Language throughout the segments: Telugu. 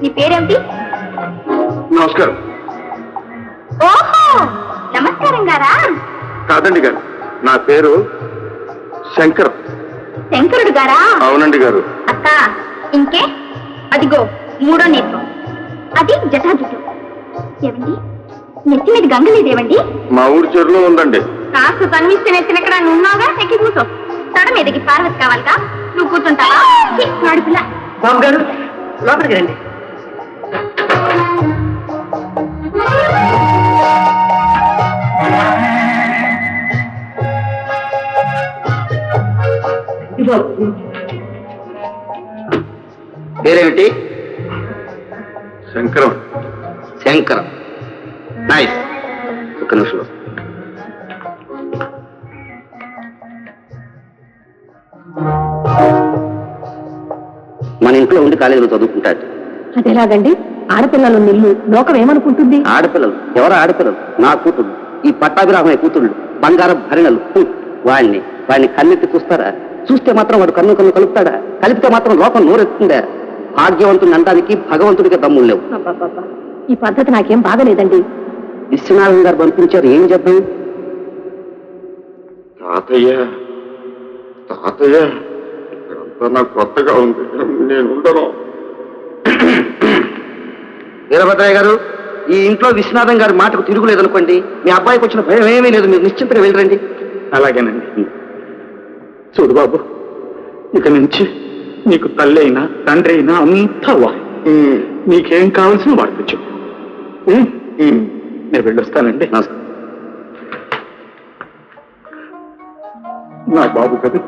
నీ పేరేమిటి? నమస్కారం. ఓహో, నమస్కారం గారా? కాదండి గారు, నా పేరు శంకర్. శంకరుడు గారా? అవునండి గారు. అక్క, ఇంకే అదిగో మూడో నేత్రం, అది జటాజుటు. ఏవండి, నెత్తి మీద గంగ లేదేవండి? మా ఊరి చెరువులో ఉందండి. కాస్త తన్నిస్తే నెత్తినక్కడ నున్నావుగా, ఎక్కి కూర్చో. తడ మీదకి పార్వతి కావాలిగా, నువ్వు కూర్చుంటావా? నడుపుల బాబు గారు లోపలికి రండి. పేరేమిటి? శంకరం. శంకరం. నైస్. ఒక్క నిమిషంలో. మన ఇంట్లో ఉండి కాలేజీలో చదువుకుంటాడు. అదేలాగండి, ఆడపిల్లలు నిల్లు లోకం ఏమనుకుంటుంది? ఆడపిల్లలు? ఎవరు ఆడపిల్లలు? నా కూతురు, ఈ పట్టాభిరామయ్య కూతుళ్ళు, బంగారం భరిణలు. వాడిని కన్నెత్తి చూస్తారా? చూస్తే మాత్రం వాడు కన్ను కలుపుతాడా? కలిపితే మాత్రం లోకం నోరెత్తుందా? భాగ్యవంతుని అనడానికి భగవంతుడికి దమ్ములు లేవు. ఈ పద్ధతి నాకేం బాగలేదండి. విశ్వనాథం గారు పంపించారు, ఏం చేద్దాం? తాతయ్య, తాతయ్య, ఇక్కడంతా నాకు కొత్తగా ఉంది, నేను ఉండను. వీరభద్రయ్య గారు, ఈ ఇంట్లో విశ్వనాథం గారి మాటకు తిరుగులేదనుకోండి, మీ అబ్బాయికి వచ్చిన భయం ఏమీ లేదు, మీరు నిశ్చింతగా వెళ్ళరండి. అలాగేనండి. చూడు బాబు, ఇక నుంచి నీకు తల్లి అయినా తండ్రి అయినా అంతా వా. నీకేం కావాల్సిన వాడికి చెప్పు. నేను వెళ్ళొస్తానండి. నా బాబు కదా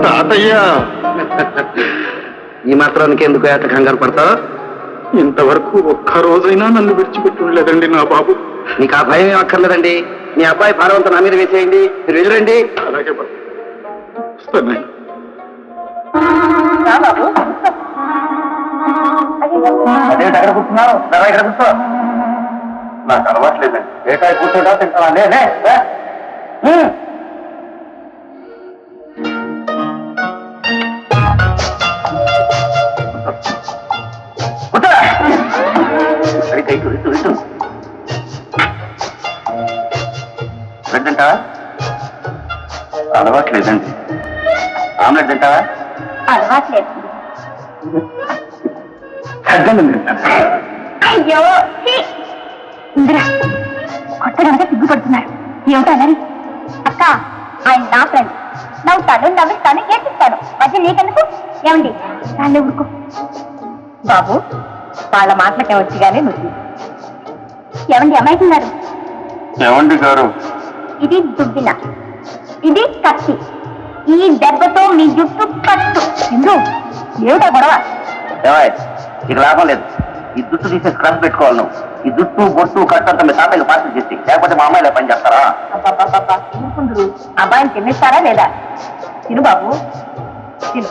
తాతయ్య. ఈ మాత్రానికి ఎందుకు ఏట కంగారు పడతావు? ఇంతవరకు ఒక్క రోజైనా నన్ను విడిచిపెట్టి ఉండలేదండి నా బాబు. మీకు ఆ భయం ఏం అక్కర్లేదండి. మీ అబ్బాయి భారవంతం నా మీద వేసేయండి, మీరు వెళ్ళరండి. అలాగే బాబు, వస్తాను. ఎక్కడ కూర్చున్నారు? ఇక్కడ కూర్చో. నాకు అలవాట్లేదండి. ఏకాయ కూర్చోటా తింటావా? బ్రెడ్ తింటావా? అలవాట్లేదండి. ఆమ్లెట్ తింటావా? అలవాట్లేదు. అయ్యో, ఇందిరా కొత్తగా సిగ్గుపడుతున్నారు. ఏమిటో అన్నది. అక్క, ఆయన నా ఫ్రెండ్. నవ్వుతాను, నవ్విస్తాను, ఏడ్పిస్తాను. మధ్య నీకెందుకు? ఏమండి, దాన్ని ఊరుకో. బాబు, వాళ్ళ మాటలకే వచ్చి కానీ నువ్వు ఏమండి అమ్మాయికున్నారు? ఏమండి గారు? ఇది దుబ్బిన, ఇది కత్తి. ఈ దెబ్బతో మీ జుట్టు కట్టు. ఇందు ఏమిటా గొడవ? ఇక లాభం లేదు. ఈ జుట్టు తీసే స్క్రబ్ పెట్టుకోవాలి నువ్వు. ఈ జుట్టు బొట్టు కట్టంతా మీ తాతయ్య పార్సల్ చేసి, లేకపోతే మా అమ్మాయిలో పని చేస్తారా? అబ్బాయిని తినిస్తారా లేదా? తిను బాబు, తిను.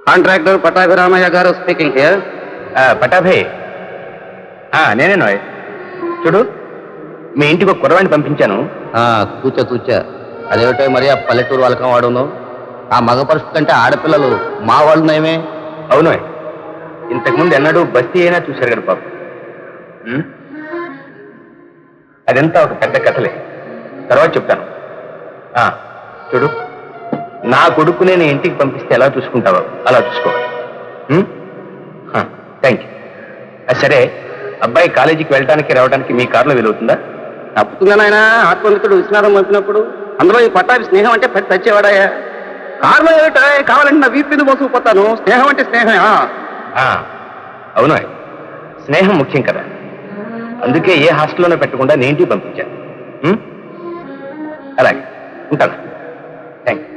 కాంట్రాక్టర్ పట్టాభిరామయ్య గారు స్పీకింగ్ హియర్. పటాభే, నేనే నోయ్. చూడు, మీ ఇంటికి ఒక కుర్రవాడిని పంపించాను. తూచా అదేమిటో మరి ఆ పల్లెటూరు వాళ్ళకం వాడును. ఆ మగ పరిస్థితి కంటే ఆడపిల్లలు మా వాళ్ళు నయమే. అవును, ఇంతకుముందు ఎన్నడూ బస్తీ అయినా చూశారు కదా పాప. అదంతా ఒక పెద్ద కథలే, తర్వాత చెప్తాను. చూడు, నా కొడుకునే నీ ఇంటికి పంపిస్తే ఎలా చూసుకుంటావో అలా చూసుకోవాలి. Thank you. సరే, అబ్బాయి కాలేజీకి వెళ్ళడానికి రావడానికి మీ కారులో వీలవుతుందా? తప్పుతుందా నాయన? ఆత్మమిత్రుడు విశ్వనాథం పంపినప్పుడు అందులో ఈ పట్టాభి స్నేహం అంటే పెద్ద తెచ్చేవాడాయా? కారులో ఏమిటా? కావాలంటే నా వీపు మీద మోసుకుపోతాను. స్నేహం అంటే స్నేహమే. అవును, స్నేహం ముఖ్యం కదా. అందుకే ఏ హాస్టల్లోనే పెట్టకుండా నేను ఇంటికి పంపించాను. అలాగే ఉంటాను. Thank you.